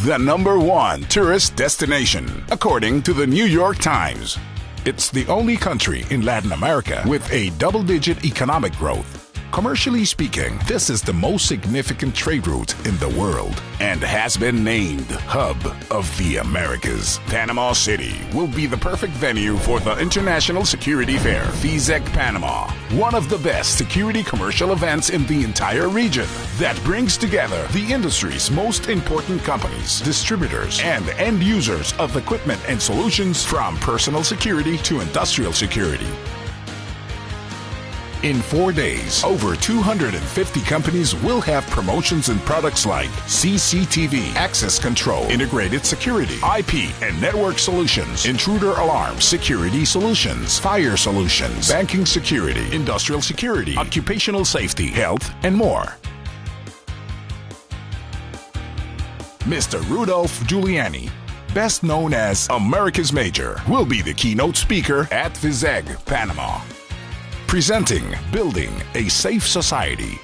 the #1 tourist destination, according to the New York Times. It's the only country in Latin America with a double-digit economic growth. Commercially speaking, this is the most significant trade route in the world and has been named Hub of the Americas. Panama City will be the perfect venue for the International Security Fair, Fiseg Panama, one of the best security commercial events in the entire region that brings together the industry's most important companies, distributors, and end users of equipment and solutions from personal security to industrial security. In 4 days, over 250 companies will have promotions and products like CCTV, access control, integrated security, IP and network solutions, intruder alarm, security solutions, fire solutions, banking security, industrial security, occupational safety, health, and more. Mr. Rudolph Giuliani, best known as America's Major, will be the keynote speaker at Fiseg Panama, presenting Building a Safe Society.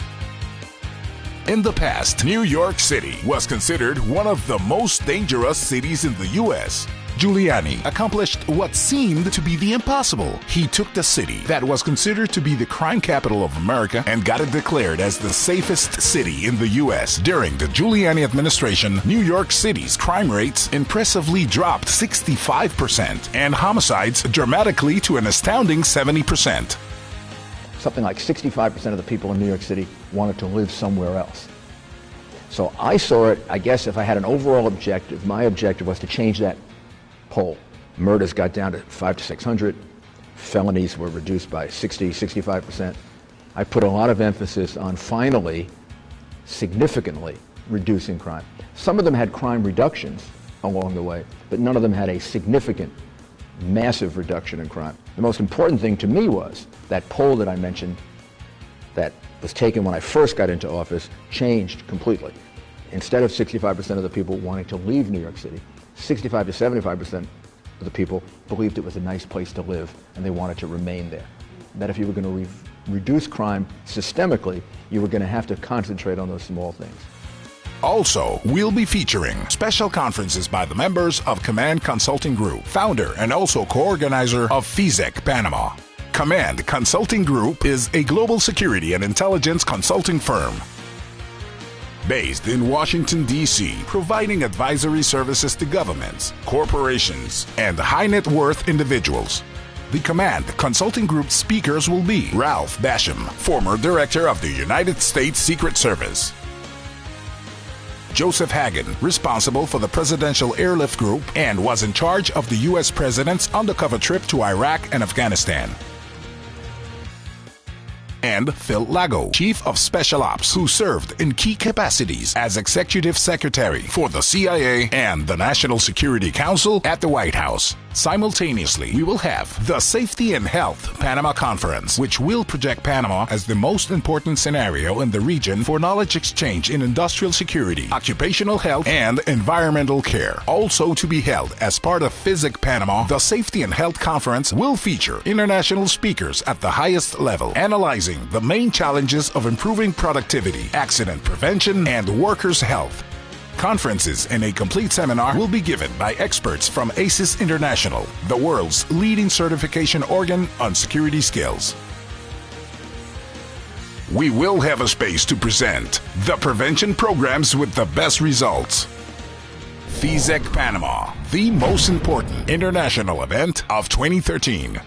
In the past, New York City was considered one of the most dangerous cities in the U.S. Giuliani accomplished what seemed to be the impossible. He took the city that was considered to be the crime capital of America and got it declared as the safest city in the U.S. During the Giuliani administration, New York City's crime rates impressively dropped 65% and homicides dramatically to an astounding 70%. Something like 65% of the people in New York City wanted to live somewhere else. So I saw it, I guess if I had an overall objective, my objective was to change that poll. Murders got down to 500 to 600. Felonies were reduced by 60, 65%. I put a lot of emphasis on finally, significantly reducing crime. Some of them had crime reductions along the way, but none of them had a significant, massive reduction in crime. The most important thing to me was that poll that I mentioned that was taken when I first got into office changed completely. Instead of 65% of the people wanting to leave New York City, 65 to 75% of the people believed it was a nice place to live and they wanted to remain there. That if you were going to reduce crime systemically, you were going to have to concentrate on those small things. Also, we'll be featuring special conferences by the members of Command Consulting Group, founder and also co-organizer of Fiseg Panama. Command Consulting Group is a global security and intelligence consulting firm based in Washington, D.C., providing advisory services to governments, corporations, and high-net-worth individuals. The Command Consulting Group speakers will be Ralph Basham, former director of the United States Secret Service; Joseph Hagan, responsible for the Presidential Airlift Group and was in charge of the U.S. President's undercover trip to Iraq and Afghanistan; and Phil Lago, Chief of Special Ops, who served in key capacities as Executive Secretary for the CIA and the National Security Council at the White House. Simultaneously, we will have the Safety and Health Panama Conference, which will project Panama as the most important scenario in the region for knowledge exchange in industrial security, occupational health, and environmental care. Also to be held as part of Fiseg Panama, the Safety and Health Conference will feature international speakers at the highest level, analyzing the main challenges of improving productivity, accident prevention, and workers' health. Conferences and a complete seminar will be given by experts from ACES International, the world's leading certification organ on security skills. We will have a space to present the prevention programs with the best results. Fiseg Panama, the most important international event of 2013.